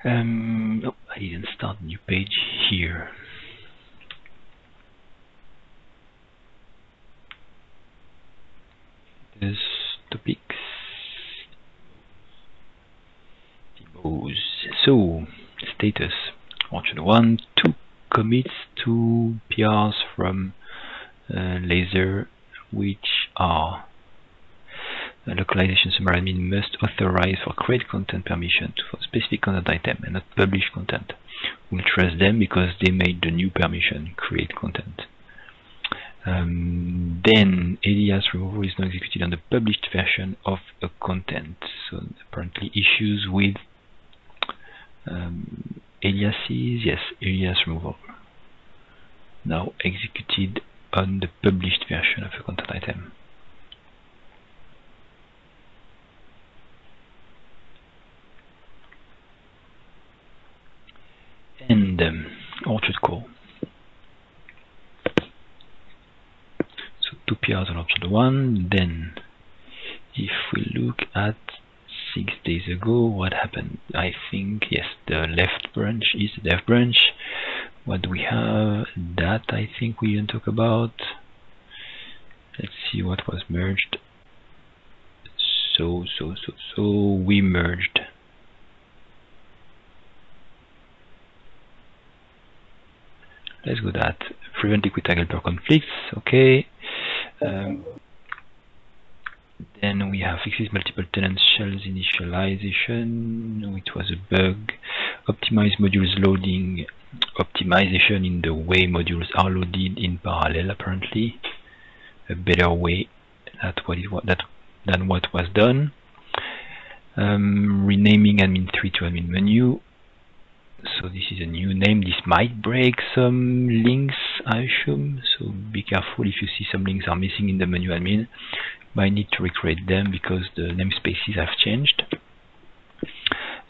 Oh, I didn't start a new page here. There's topics. So, status. Orchard 1, 2 commits, 2 PRs from laser, which are localization summary admin must authorize for create content permission for specific content item and not publish content. We'll trust them because they made the new permission, create content. Then alias removal is not executed on the published version of a content. So apparently issues with aliases, yes, alias removal now executed on the published version of a content item. And orchard call. So 2 PRs on orchard 1. Then if we look at 6 days ago, what happened? I think, yes, the left branch is the dev branch. What do we have? That I think we didn't talk about. Let's see what was merged. So we merged let's go that. Prevent liquid tag helper conflicts, okay. Then we have fixes multiple tenant shells initialization, which was a bug. Optimize modules loading, optimization in the way modules are loaded in parallel, apparently. A better way than what was done. Renaming admin3 to AdminMenu. So this is a new name. This might break some links, I assume. So be careful if you see some links are missing in the menu admin. Might need to recreate them because the namespaces have changed.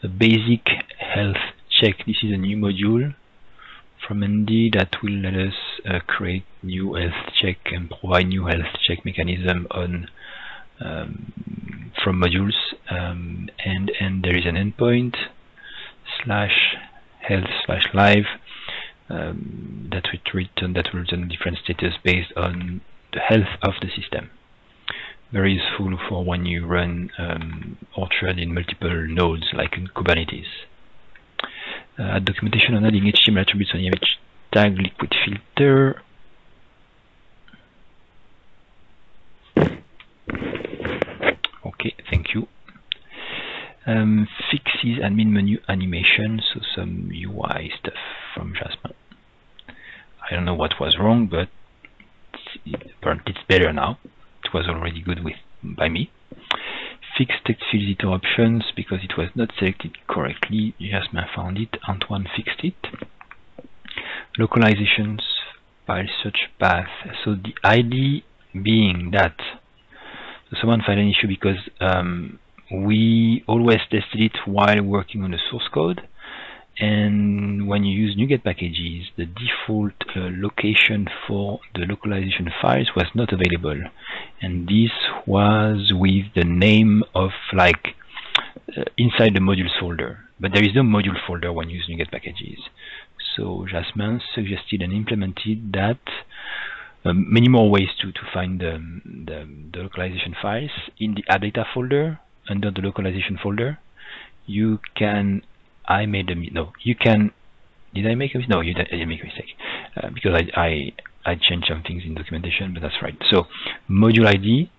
A basic health check. This is a new module from ND that will let us create new health check and provide new health check mechanism on from modules. And there is an endpoint /health/live that will return different status based on the health of the system. Very useful for when you run Orchard in multiple nodes, like in Kubernetes. Documentation on adding HTML attributes on image tag liquid filter. Okay, thank you. Fixes admin menu animation, so some UI stuff from Jasmine. I don't know what was wrong, but apparently it's better now. It was already good by me. Fix TextField Editor options because it was not selected correctly. Jasmine found it, Antoine fixed it. Localizations, file search path. So the idea being that someone found an issue because we always tested it while working on the source code, and when you use NuGet packages, the default location for the localization files was not available, and this was with the name of inside the modules folder, but there is no module folder when you use NuGet packages. So Jasmine suggested and implemented that many more ways to find the localization files in the app data folder. Under the localization folder, you can. I made a no. You can. Did I make a mistake? No, you didn't make a mistake because I changed some things in documentation, but that's right. So module ID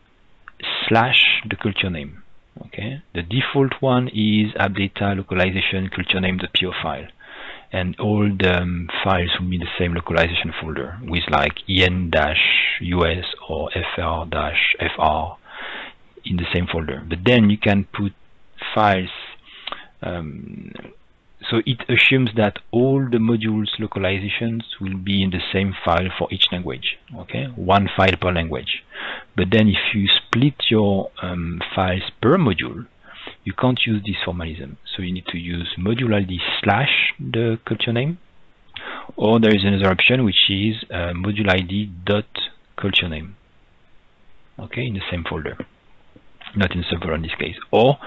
/ the culture name. Okay. The default one is app data localization culture name.py file, and all the files will be the same localization folder with like en-us or fr-fr. in the same folder, but then you can put files. So it assumes that all the modules localizations will be in the same file for each language. Okay, one file per language. But then if you split your files per module, you can't use this formalism. So you need to use module ID / the culture name, or there is another option which is module ID .culture name. Okay, in the same folder. Not in subfolder in this case, or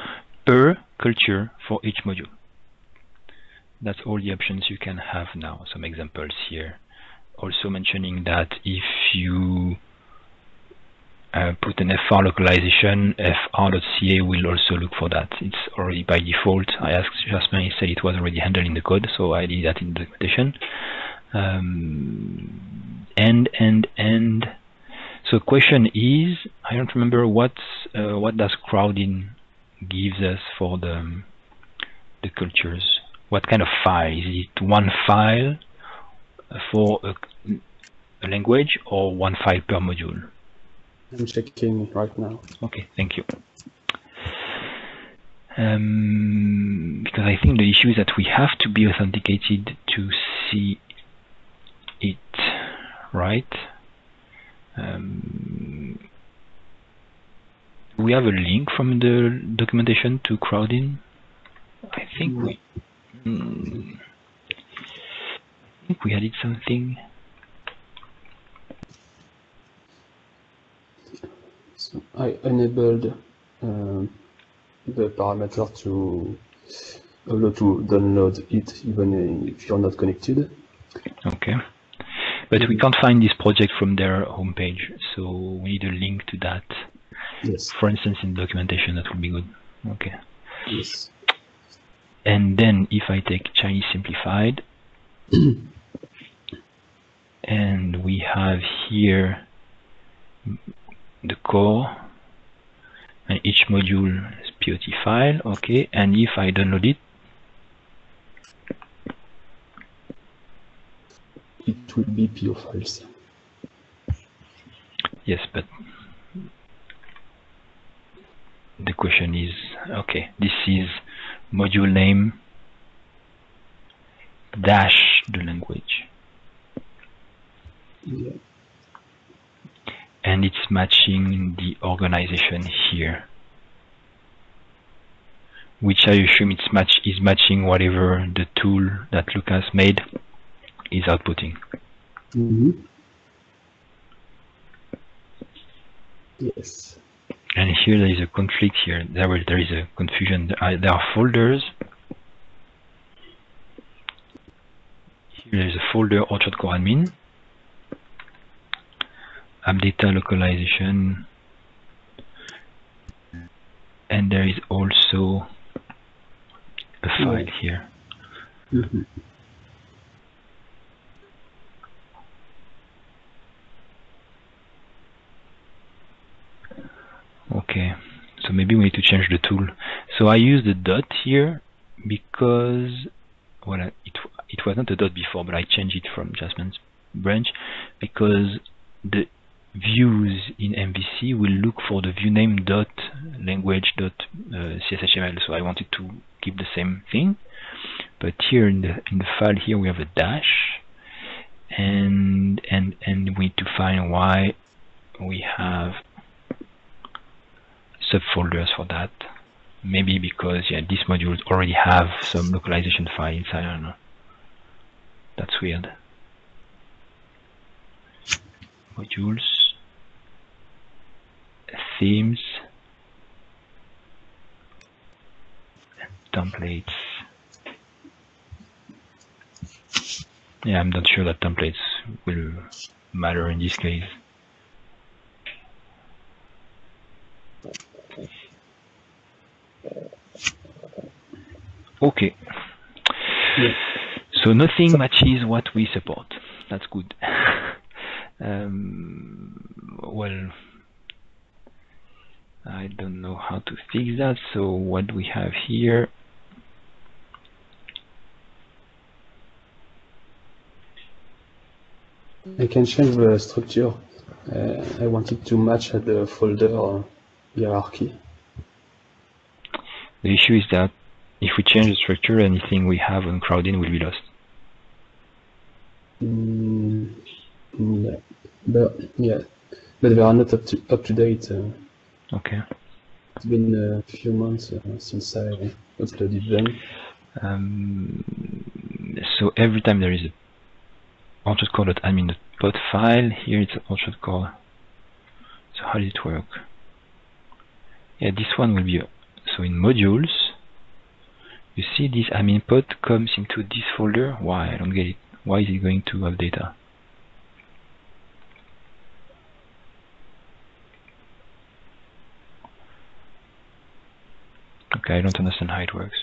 per culture for each module. That's all the options you can have now. Some examples here. Also mentioning that if you put an FR localization, fr.ca will also look for that. It's already by default. I asked Jasmine, he said it was already handled in the code, so I did that in the documentation. So question is, I don't remember what does crowding gives us for the cultures. What kind of file? Is it one file for a language or one file per module? I'm checking right now. Okay, thank you. Because I think the issue is that we have to be authenticated to see it, right? We have a link from the documentation to crowding. I think we added something. So I enabled the parameter to allow to download it even if you're not connected. Okay. But we can't find this project from their homepage, so we need a link to that. Yes. For instance, in documentation, that would be good. Okay. Yes. And then if I take Chinese simplified, and we have here the core, and each module is POT file, okay, and if I download it, it will be PO files. Yes, but the question is, okay, this is module name dash the language. Yeah. And it's matching the organization here, which I assume is matching whatever the tool that Lucas made is outputting. Mm-hmm. Yes. And here there is a conflict here. There is a confusion. There are folders. Here there is a folder Orchard Core Admin, app data localization, and there is also a file here. Mm-hmm. Okay, so maybe we need to change the tool. So I use the dot here because, well, it was not a dot before, but I changed it from Jasmine's branch because the views in MVC will look for the view name dot language dot CSHML. So I wanted to keep the same thing, but here in the file here we have a dash, and we need to find why we have subfolders for that. Maybe because these modules already have some localization file inside. I don't know. That's weird. Modules, themes, and templates. Yeah, I'm not sure that templates will matter in this case. Okay. Yeah. So nothing matches what we support. That's good. Well, I don't know how to fix that. So what we have here, I can change the structure. I want it to match the folder hierarchy. the issue is that if we change the structure, anything we have on crowding will be lost. Yeah, but they are not up to date. Okay. It's been a few months since I uploaded them. So every time there is a orchardcore.admin.pod file, here it's orchardcore. So how does it work? Yeah, this one will be so in modules You see this admin pod comes into this folder. Why? I don't get it. Why is it going to have data? Okay, I don't understand how it works.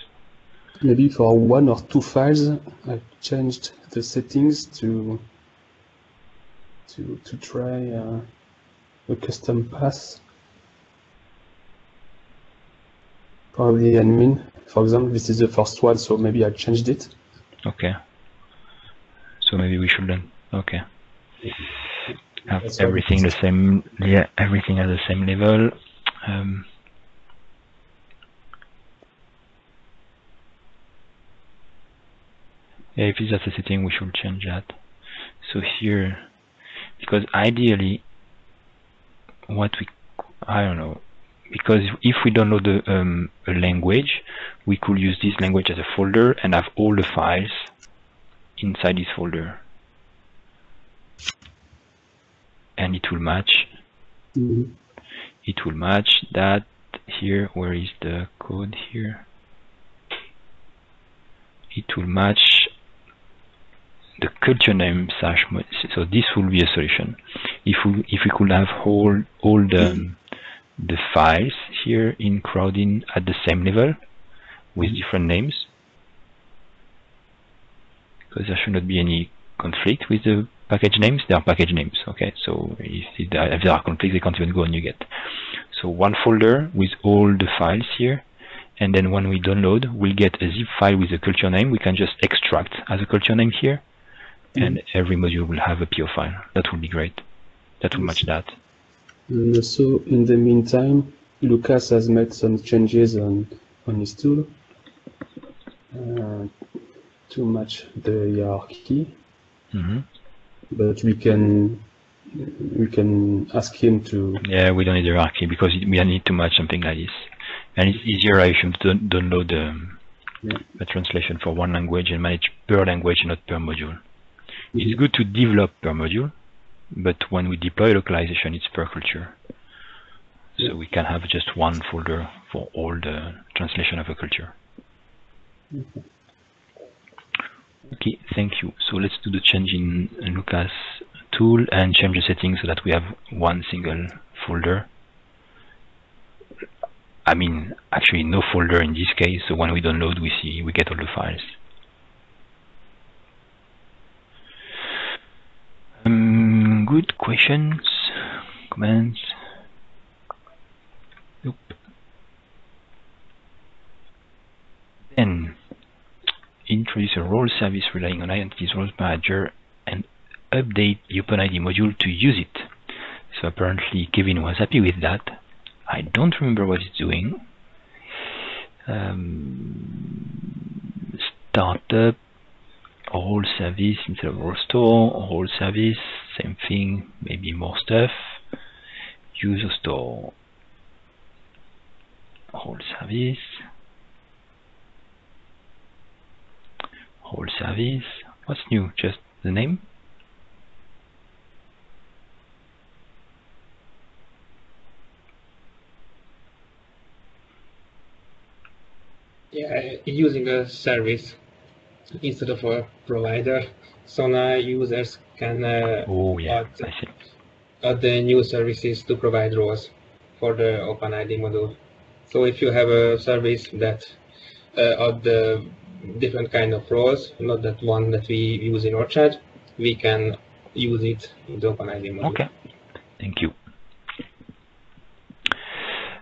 Maybe for 1 or 2 files, I changed the settings to try a custom path. Probably admin. For example, this is the first one, so maybe I changed it. Okay. So maybe we should learn. Okay. Have That's everything the same. Yeah, everything at the same level. Yeah, if that's a setting, we should change that. So here, because ideally, I don't know, because if we download a language, we could use this language as a folder and have all the files inside this folder. And it will match. Mm-hmm. It will match that here. Where is the code here? It will match the culture name / so this will be a solution. If we could have all the files here in crowding at the same level with different names, because there should not be any conflict with the package names. They are package names, okay? So if there are conflicts, they can't even go on NuGet. So one folder with all the files here, and then when we download, we'll get a zip file with a culture name. We can just extract as a culture name here, and every module will have a PO file. That would be great. That will match that. And also, in the meantime, Lucas has made some changes on his tool to match the hierarchy. But we can ask him to. Yeah, we don't need a hierarchy because we need to match something like this, and it's easier if you download a translation for one language and manage per language, not per module. It's good to develop per module, but when we deploy localization, it's per culture. So we can have just one folder for all the translation of a culture. Okay, thank you. So let's do the change in Lucas tool and change the settings so that we have one single folder. I mean, actually no folder in this case, so when we download, we get all the files. Good questions, comments? Nope. Then introduce a role service relying on identities roles manager and update the OpenID module to use it. So apparently Kevin was happy with that. I don't remember what it's doing. Startup, role service instead of role store, role service, same thing, maybe more stuff. User store, role service, role service. What's new? Just the name? Yeah, using a service instead of a provider, so now users can add the new services to provide roles for the OpenID module. So if you have a service that add the different kind of roles, not that one that we use in our chat, we can use it in the OpenID module. Okay, thank you.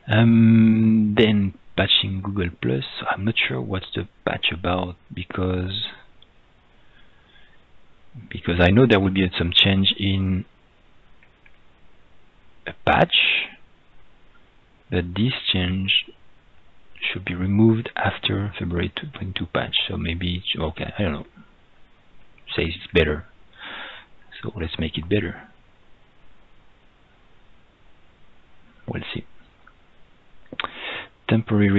Then patching Google Plus. I'm not sure what's the patch about because I know there will be some change in a patch, but this change should be removed after February 22 patch. So maybe it's okay. I don't know. Says it's better. So let's make it better. We'll see. Temporary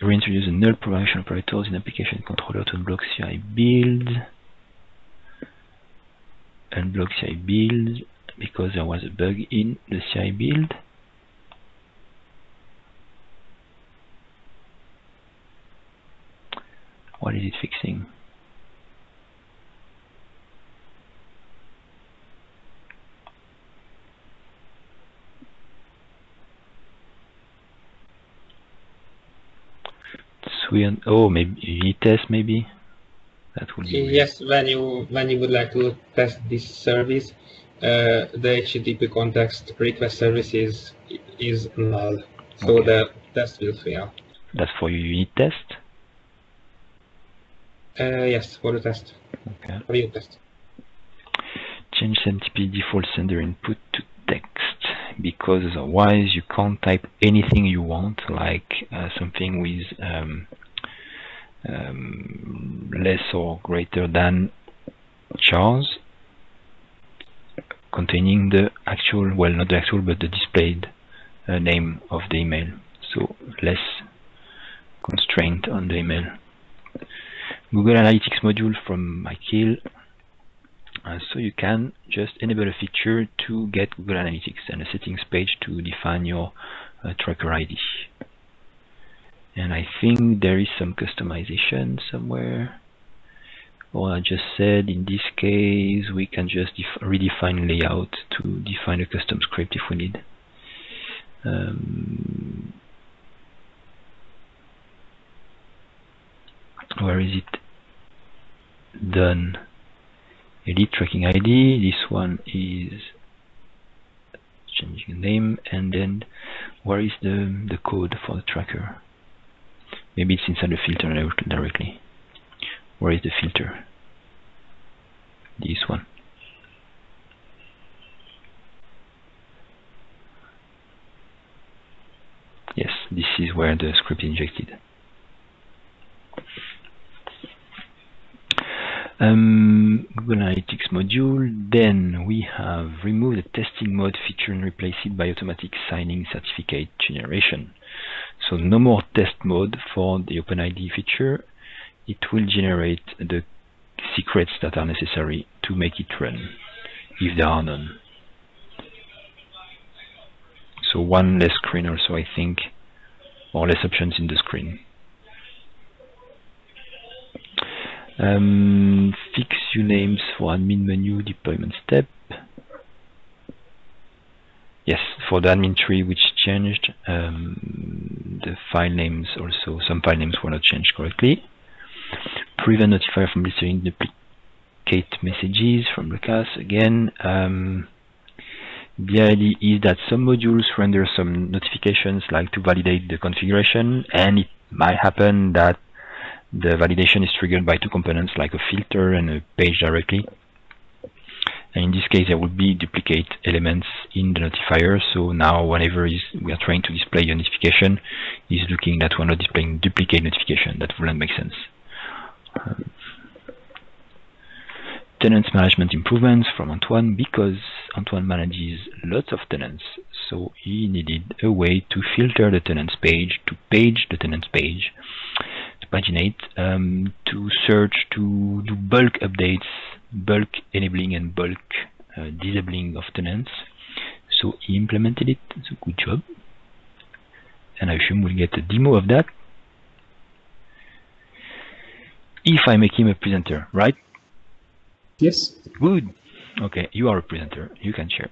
reintroduce the null provision operators in application controller to unblock CI build. Unblock CI build because there was a bug in the CI build. What is it fixing? Oh, maybe unit test, maybe that would be yes. When you would like to test this service, the HTTP context request service is null, so okay. the test will fail. That's for your unit test. Yes, for the test. Okay. For your test. Change Smtp DefaultSender input to text, because otherwise you can't type anything you want, like something with less or greater than chars containing the actual, well, not the actual, but the displayed name of the email. So less constraint on the email. Google Analytics module from Michael. So you can just enable a feature to get Google Analytics and a settings page to define your tracker ID. And I think there is some customization somewhere. Or I just said in this case we can just redefine layout to define a custom script if we need. Where is it? Done. Edit tracking ID. This one is changing the name, and then where is the code for the tracker? Maybe it's inside the filter directly. Where is the filter? This one. Yes, this is where the script is injected. Google Analytics module. Then we have removed the testing mode feature and replaced it by automatic signing certificate generation. So no more test mode for the OpenID feature. It will generate the secrets that are necessary to make it run, if there are none. So one less screen also, I think, or less options in the screen. Fix unames for AdminMenu deployment step. Yes, for the admin tree which changed, the file names also, some file names were not changed correctly. Prevent Notifier from receiving duplicate messages from Lucas again. The idea is that some modules render some notifications like to validate the configuration, and it might happen that the validation is triggered by two components like a filter and a page directly. And in this case there will be duplicate elements in the notifier, so now whenever we are trying to display a notification, it's looking that we're not displaying duplicate notification. That wouldn't make sense. Tenants management improvements from Antoine, because Antoine manages lots of tenants, so he needed a way to filter the tenants page, to page the tenants page, to paginate, to search, to do bulk updates, bulk enabling and bulk disabling of tenants. So he implemented it. It's a good job, and I assume we'll get a demo of that if I make him a presenter, right? Yes. Good. Okay, you are a presenter. You can share.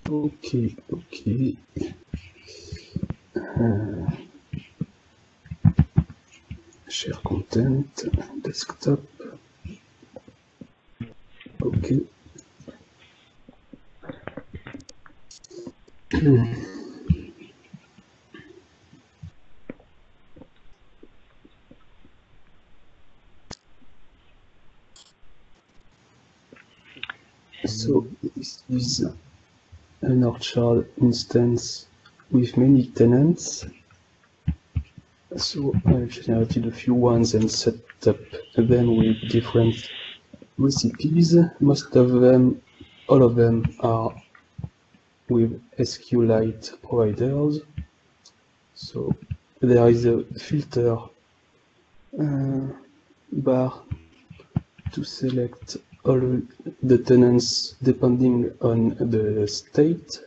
Okay. Share content, desktop. Okay. So this is an orchard instance with many tenants. So I've generated a few ones and set up them with different recipes. Most of them, all of them are with SQLite providers. So there is a filter bar to select all the tenants depending on the state.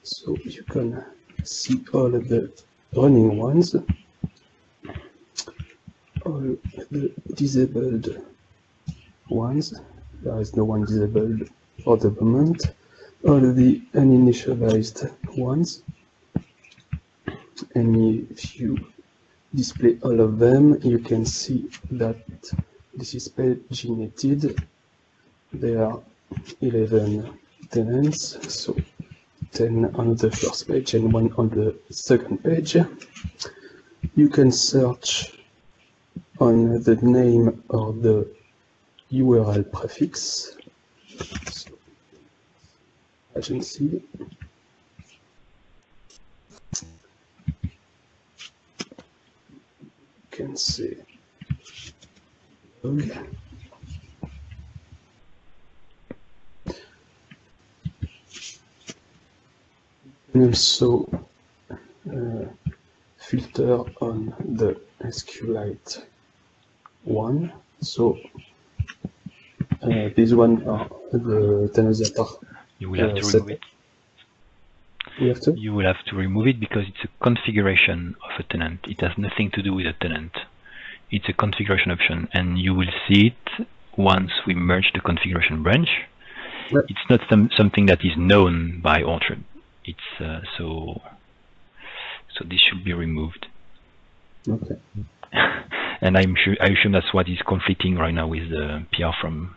So you can see all of the running ones, all the disabled ones, there is no one disabled for the moment, all the uninitialized ones, and if you display all of them, you can see that this is paginated. There are 11 tenants, so 10 on the first page and 1 on the second page. You can search on the name or the URL prefix. So, agency. You can say log. And also filter on the SQLite one. So these one are the tenants that are you will have to remove it. We have to? You will have to remove it because it's a configuration of a tenant. It has nothing to do with a tenant. It's a configuration option, and you will see it once we merge the configuration branch. Right. It's not something that is known by Orchard. It's so this should be removed. Okay. And I assume that's what is conflicting right now with the PR from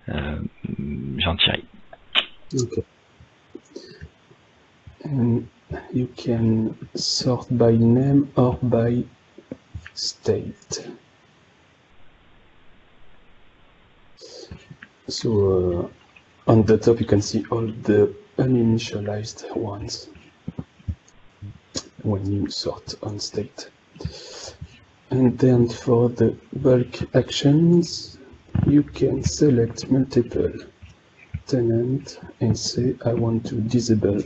Jean-Thierry. Okay. And you can sort by name or by state. So on the top you can see all the uninitialized ones when you sort on state. And then for the bulk actions, you can select multiple tenants and say I want to disable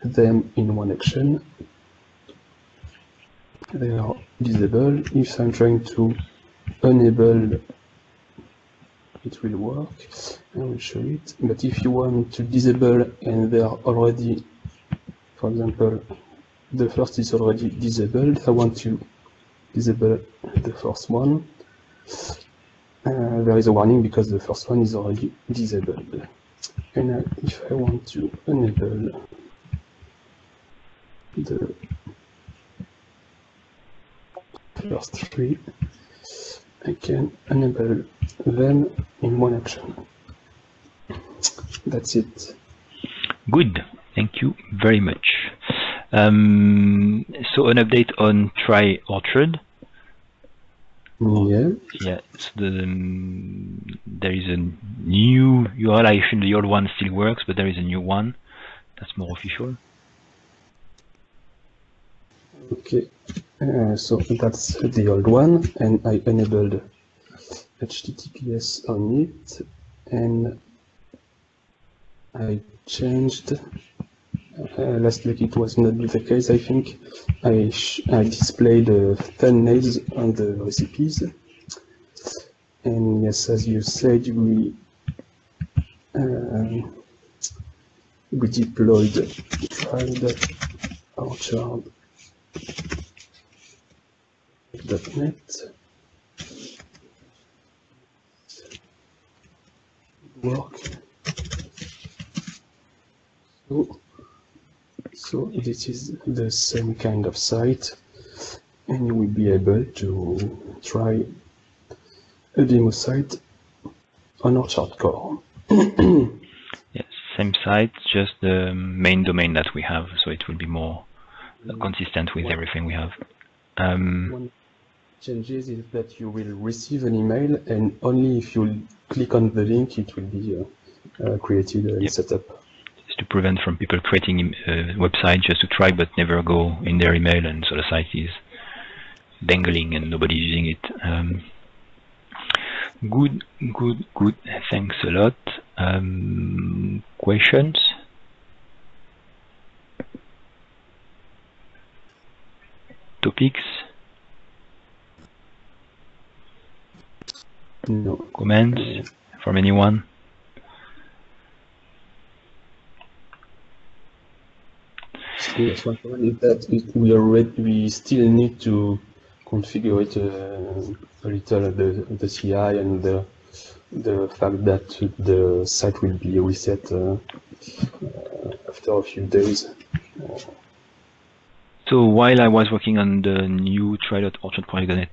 them in one action. They are disabled. If I'm trying to enable, it will work. I will show it. But if you want to disable and they are already, for example, the first is already disabled, I want to disable the first one. There is a warning because the first one is already disabled. And if I want to enable the first three, I can enable them in one action. That's it. Good, thank you very much. So an update on Try Orchard. Yeah. Yeah. So there is a new URL. I assume the old one still works, but there is a new one that's more official. Okay. So that's the old one, and I enabled HTTPS on it, and I changed. Last week it was not the case, I think. I displayed thumbnails on the recipes. And yes, as you said, we deployed try.orchard.net. Work. So this is the same kind of site, and you will be able to try a demo site on Orchard Core. Yes, same site, just the main domain that we have, so it will be more consistent with everything we have. One changes is that you will receive an email, and only if you click on the link, it will be created and set up. To prevent from people creating a website just to try but never go in their email, and so the site is dangling and nobody's using it. Good. Thanks a lot. Questions? Topics? No. Comments from anyone? Yes, one comment is that we still need to configure it a little, the CI and the fact that the site will be reset after a few days. So while I was working on the new try.orchard.net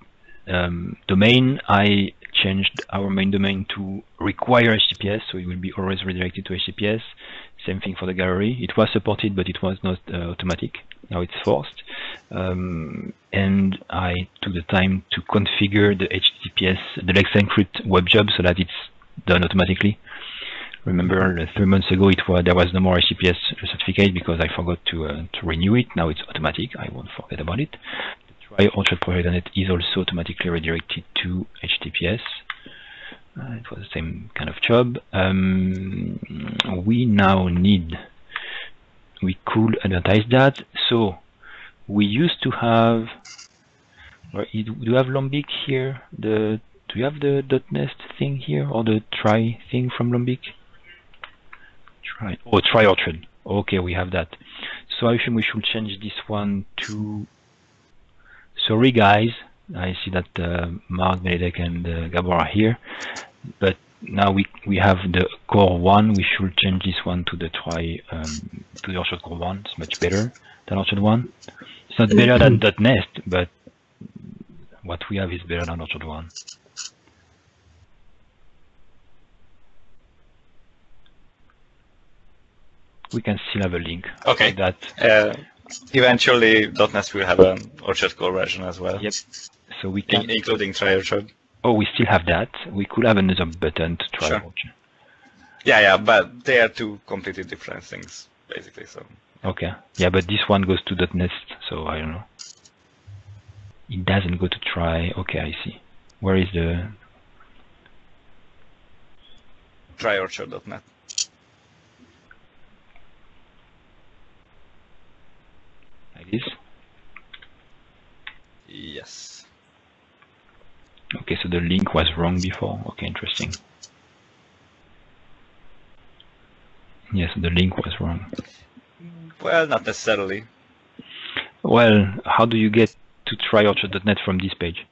domain, I changed our main domain to require HTTPS, so it will be always redirected to HTTPS. Same thing for the gallery. It was supported, but it was not automatic. Now it's forced. And I took the time to configure the HTTPS, the Let's Encrypt web job, so that it's done automatically. Remember, 3 months ago, there was no more HTTPS certificate because I forgot to renew it. Now it's automatic. I won't forget about it. The try.orchard.net is also automatically redirected to HTTPS. It was the same kind of job. We now we could advertise that. So we used to have, do you have Lombiq here? Do you have the .nest thing here, or the try thing from Lombiq? Try Orchard. Okay, we have that. So I think we should change this one to. Sorry guys, I see that Mark, Benedek, and Gabor are here, but now we have the core one. We should change this one to the to the Orchard core one. It's much better than Orchard one. It's not better than .nest, but what we have is better than Orchard one. We can still have a link. Okay. That eventually, .nest will have an Orchard core version as well. Yep. So we can, including try Orchard. Oh, we still have that. We could have another button to try Sure. Orchard. Yeah, but they are two completely different things, basically. So. Okay. Yeah, but this one goes to .nest, so I don't know. It doesn't go to try. Okay, I see. Where is the tryOrchard.net. Like this? Yes. Okay, so the link was wrong before. Okay, interesting. Yes, the link was wrong. Well, not necessarily. Well, how do you get to tryOrchard.net from this page?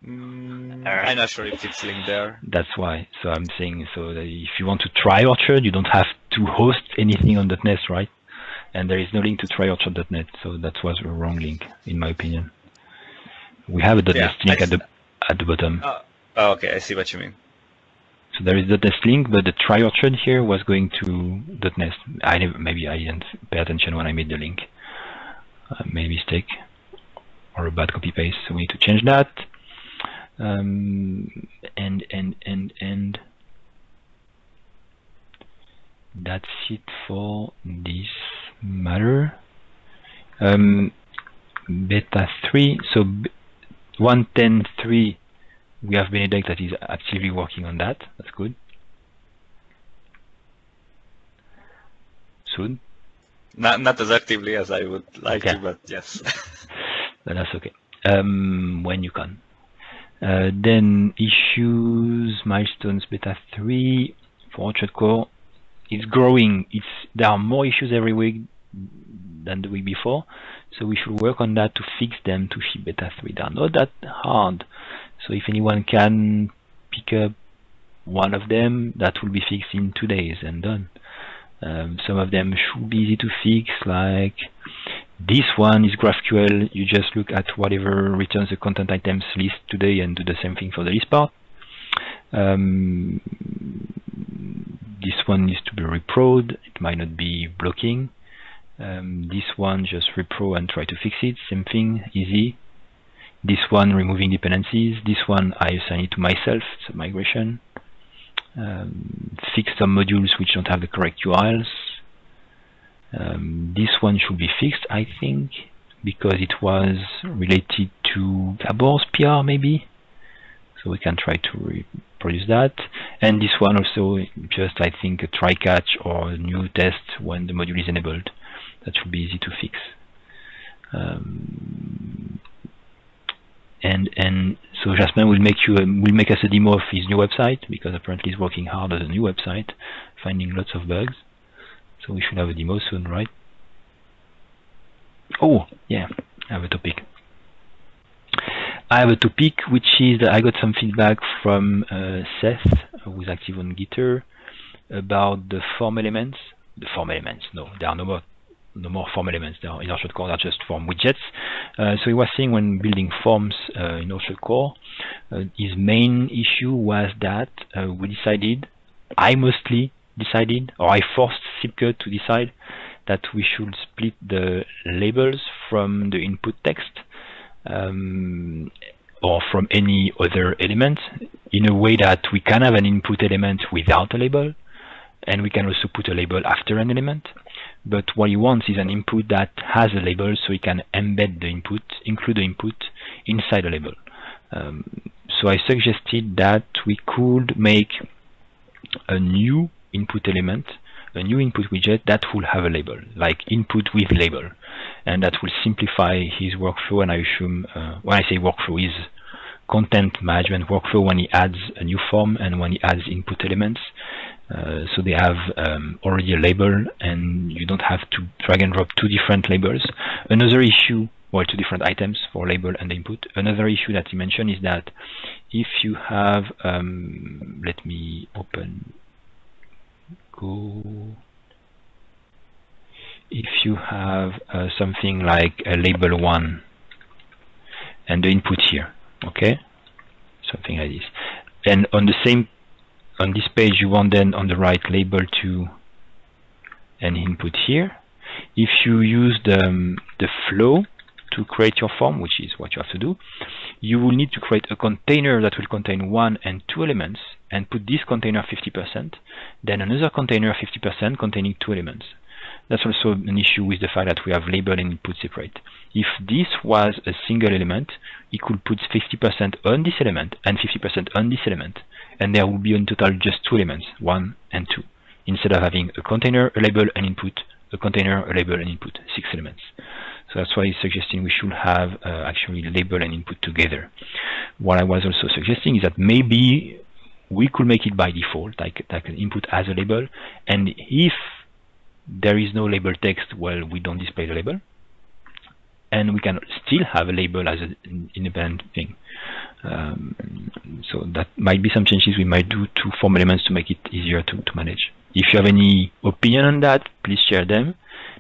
I'm not sure if it's linked there. That's why. So I'm saying, so that if you want to try Orchard, you don't have to host anything on .nest, right? And there is no link to tryOrchard.net, so that was a wrong link, in my opinion. We have a .nest link at the bottom. Oh, okay, I see what you mean. So there is the .nest link, but the tryOrchard here was going to .nest. Maybe I didn't pay attention when I made the link. I made a mistake or a bad copy paste, so we need to change that. And that's it for this matter. Beta 3, so 1.10.3, we have Benedek that is actively working on that. That's good. Soon. Not as actively as I would like to, but yes. But that's okay. When you can. Then issues, milestones, beta 3 for Orchard Core. It's growing. There are more issues every week than the week before, so we should work on that to fix them to ship beta 3. They are not that hard, so if anyone can pick up one of them, that will be fixed in 2 days and done. Some of them should be easy to fix, like this one is GraphQL. You just look at whatever returns the content items list today and do the same thing for the list part. This one needs to be reproed. It might not be blocking. This one, just repro and try to fix it. Same thing, easy. This one, removing dependencies. This one, I assign it to myself. It's a migration. Fix some modules which don't have the correct URLs. This one should be fixed, I think, because it was related to Gabor's PR, maybe. So we can try to reproduce that. And this one also, just I think a try catch or a new test when the module is enabled. That should be easy to fix. And so Jasmin will make us a demo of his new website, because apparently he's working hard on a new website, finding lots of bugs. So we should have a demo soon, right? Oh, yeah, I have a topic. I have a topic which is that I got some feedback from Seth, who is active on Gitter, about the form elements. The form elements, no, there are no more form elements. They are in our shortcore, they are just form widgets. So he was saying when building forms in our shortcore, his main issue was that I mostly decided, or I forced Sipke to decide that we should split the labels from the input text or from any other element in a way that we can have an input element without a label, and we can also put a label after an element. But what he wants is an input that has a label, so he can embed the input, include the input inside a label. So I suggested that we could make a new input element, a new input widget that will have a label, like input with label, and that will simplify his workflow. And I assume when I say workflow, his content management workflow, when he adds a new form and when he adds input elements, so they have already a label, and you don't have to drag and drop two different labels. Another issue, well, two different items for label and input. Another issue that he mentioned is that if you have, let me open Go. If you have something like a label 1 and the input here, okay, something like this, and on this page you want then on the right label 2 and input here. If you use the flow to create your form, which is what you have to do, you will need to create a container that will contain 1 and 2 elements and put this container 50%, then another container 50% containing 2 elements. That's also an issue with the fact that we have label and input separate. If this was a single element, you could put 50% on this element and 50% on this element, and there will be in total just 2 elements, 1 and 2, instead of having a container, a label, and input, a container, a label, and input, 6 elements. So that's why he's suggesting we should have actually label and input together. What I was also suggesting is that maybe we could make it by default, like an input as a label, and if there is no label text, well, we don't display the label, and we can still have a label as an independent thing. So that might be some changes we might do to form elements to make it easier to manage. If you have any opinion on that, please share them,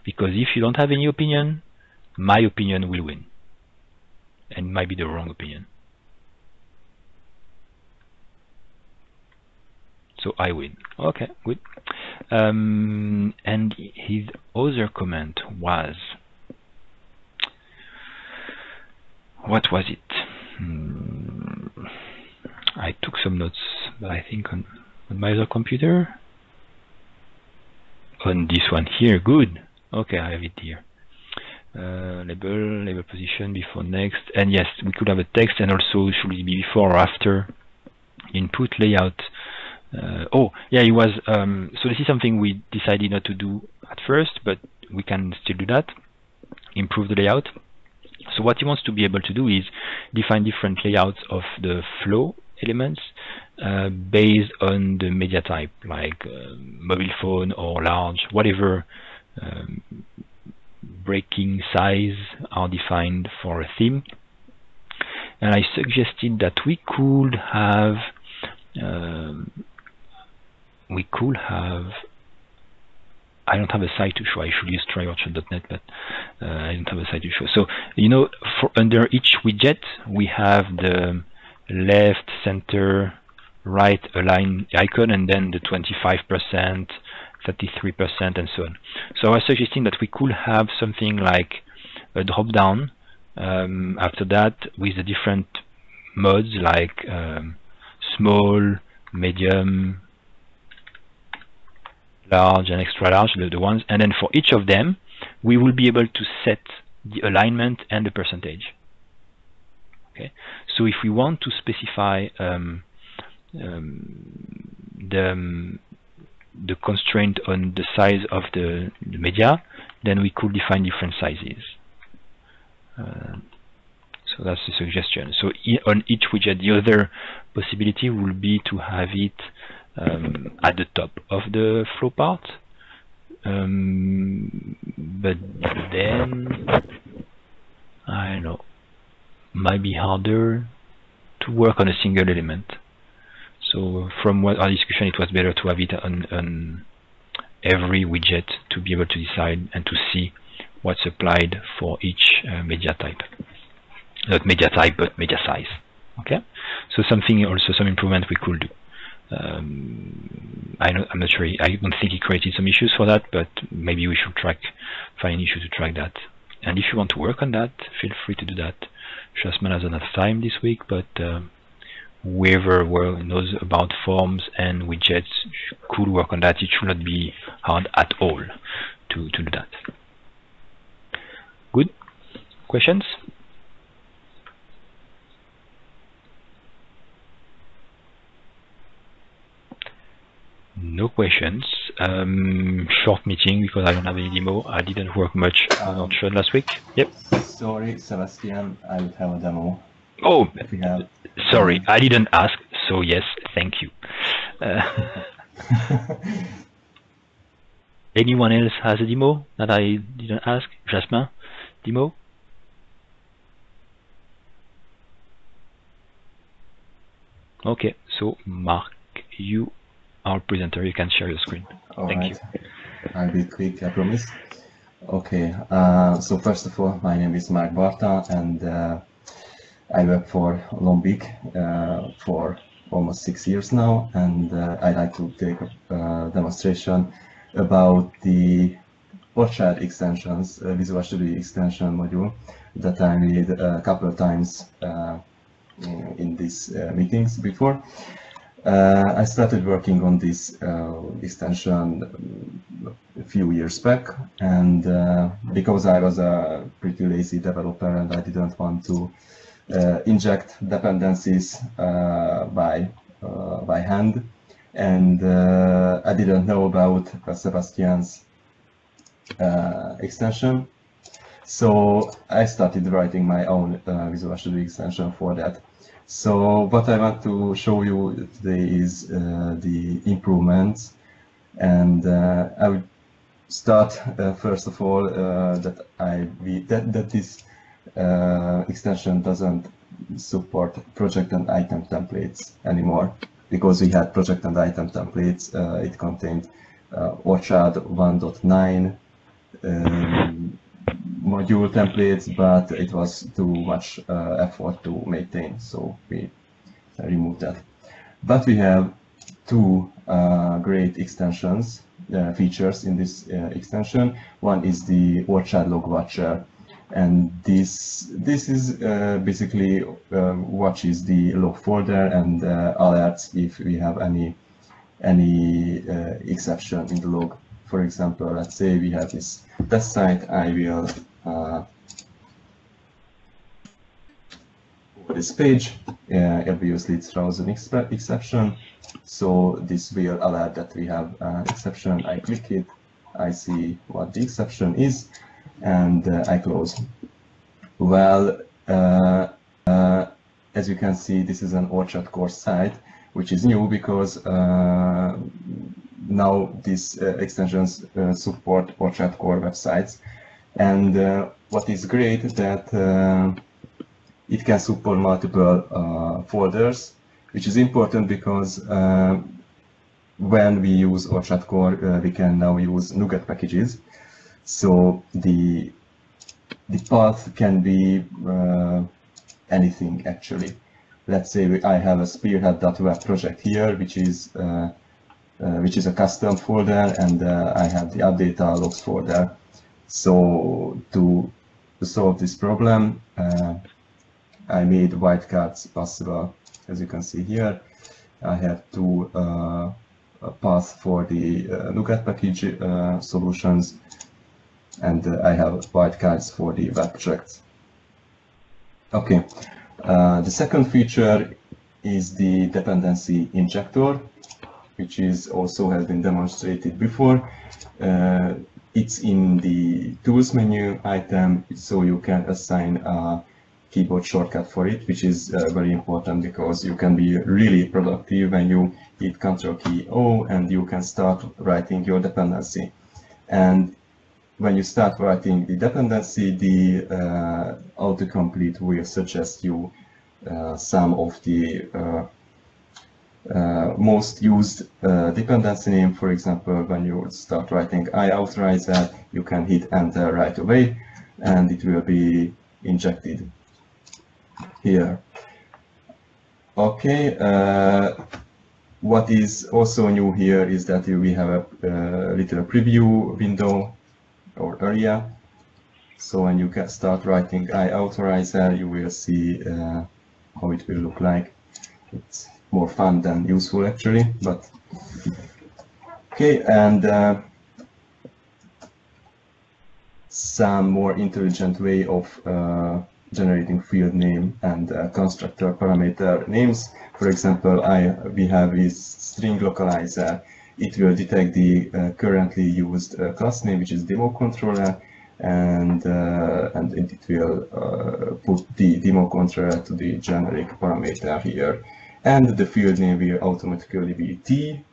because if you don't have any opinion, my opinion will win, and it might be the wrong opinion. So I win. Okay, good. And his other comment was, what was it? I took some notes, but I think on my other computer. On this one here, good. Okay, I have it here. Label position, before, next, and yes, we could have a text, and also should it be before or after input layout. Oh yeah, it was so this is something we decided not to do at first, but we can still do that, improve the layout. So what he wants to be able to do is define different layouts of the flow elements based on the media type, like mobile phone or large, whatever breaking size are defined for a theme. And I suggested that we could have I don't have a site to show. I should use tryworkshop.net, but I don't have a site to show. So, you know, for under each widget, we have the left, center, right align icon, and then the 25%, 33%, and so on. So I was suggesting that we could have something like a drop-down after that with the different modes, like small, medium, large, and extra large, the ones, and then for each of them we will be able to set the alignment and the percentage. Okay, so if we want to specify the constraint on the size of the media, then we could define different sizes. So that's the suggestion. So on each widget, the other possibility will be to have it at the top of the flow part, but then I don't know, might be harder to work on a single element. So from what our discussion, it was better to have it on every widget to be able to decide and to see what's applied for each media type. Not media type, but media size. Okay, so something also, some improvement we could do. I'm not sure. I don't think he created some issues for that, but maybe we should find an issue to track that. And if you want to work on that, feel free to do that. Jasmine has enough time this week, but whoever knows about forms and widgets could work on that. It should not be hard at all to do that. Good? Questions? No questions. Short meeting because I don't have any demo. I didn't work much on Orchard last week. Yep. Sorry, Sebastian, I would have a demo. Oh, if we have. Sorry, I didn't ask, so yes, thank you. Anyone else has a demo that I didn't ask? Jasmin, demo? Okay, so Mark, you are presenter, you can share your screen. Thank you. I'll be quick, I promise. Okay, so first of all, my name is Mark Barta, and I work for Lombiq for almost 6 years now, and I'd like to take a demonstration about the Orchard extensions, Visual Studio extension module that I made a couple of times in these meetings before. I started working on this extension a few years back, and because I was a pretty lazy developer and I didn't want to inject dependencies by hand, and I didn't know about Sebastian's extension, so I started writing my own Visual Studio extension for that. So what I want to show you today is the improvements, and I would start first of all that this extension doesn't support project and item templates anymore, because we had project and item templates. It contained Orchard 1.9 module templates, but it was too much effort to maintain, so we removed that. But we have two great extensions, features in this extension. One is the Orchard Log Watcher, and this is basically watches the log folder and alerts if we have any exception in the log. For example, let's say we have this test site. I will over this page, obviously it throws an exception, so this will alert that we have an exception. I click it, I see what the exception is, and I close. Well, as you can see, this is an Orchard core site, which is new because now these extensions support Orchard core websites. And what is great is that it can support multiple folders, which is important because when we use Orchard core, we can now use NuGet packages. So the path can be anything actually. Let's say I have a spearhead.web project here, which is a custom folder, and I have the update logs folder. So to solve this problem, I made wildcards possible. As you can see here, I have two paths for the NuGet package solutions, and I have wildcards for the web projects. Okay, the second feature is the dependency injector, which is also has been demonstrated before. It's in the tools menu item, so you can assign a keyboard shortcut for it, which is very important because you can be really productive when you hit Ctrl key O and you can start writing your dependency. And when you start writing the dependency, the autocomplete will suggest you some of the most used dependency name. For example, when you start writing iAuthorizer, you can hit enter right away and it will be injected here. Okay, what is also new here is that we have a little preview window or area. So when you can start writing iAuthorizer, you will see how it will look like. It's more fun than useful actually, but okay. And some more intelligent way of generating field name and constructor parameter names. For example, we have this string localizer. It will detect the currently used class name, which is demo controller, and it will put the demo controller to the generic parameter here. And the field name will automatically be T,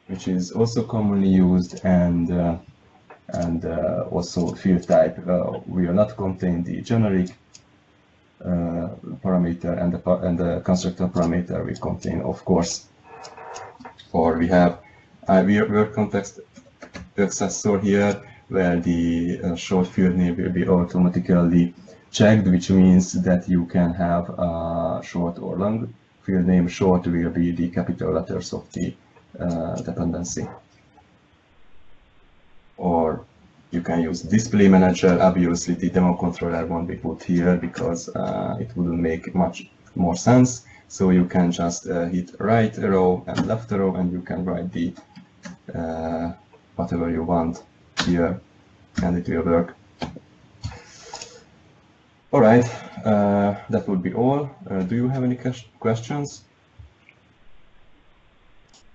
which is also commonly used, and also field type will not contain the generic parameter, and the constructor parameter will contain, of course. Or we have word context accessor here, where the short field name will be automatically checked, which means that you can have a short or long field name. Short will be the capital letters of the dependency. Or you can use display manager. Obviously, the demo controller won't be put here because it wouldn't make much more sense. So you can just hit right arrow and left arrow, and you can write the whatever you want here, and it will work. All right, that would be all. Do you have any questions?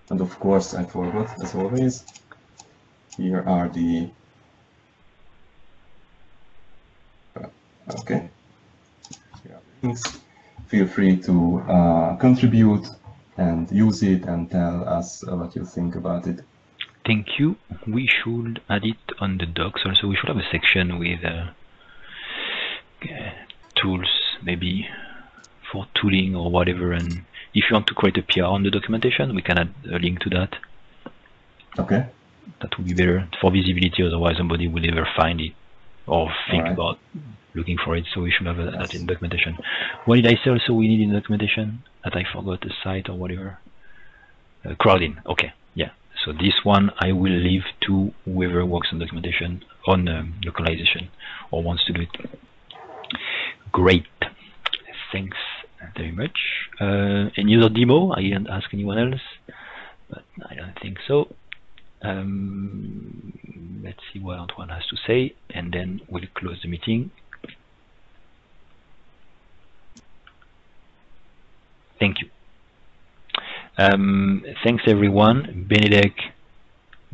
And of course, I forgot, as always. Here are the okay. Here are the links. Feel free to contribute and use it and tell us what you think about it. Thank you. We should add it on the docs also. We should have a section with tools, maybe for tooling or whatever. And if you want to create a PR on the documentation, we can add a link to that. Okay. That would be better for visibility. Otherwise, somebody will never find it or think about looking for it. So we should have that in documentation. What did I say also we need in documentation? That I forgot, the site or whatever. Crowding. Okay. Yeah. So this one I will leave to whoever works on documentation on localization or wants to do it. Great. Thanks very much. Any other demo? I didn't ask anyone else, but I don't think so. Let's see what Antoine has to say, and then we'll close the meeting. Thank you. Thanks everyone. Benedek,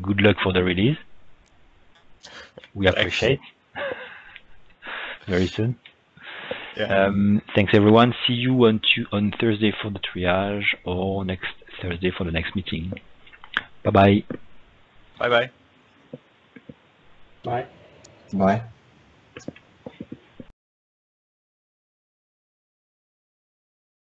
good luck for the release. We appreciate very soon. Yeah. Thanks everyone. See you on Thursday for the triage, or next Thursday for the next meeting. Bye bye. Bye bye. Bye. Bye.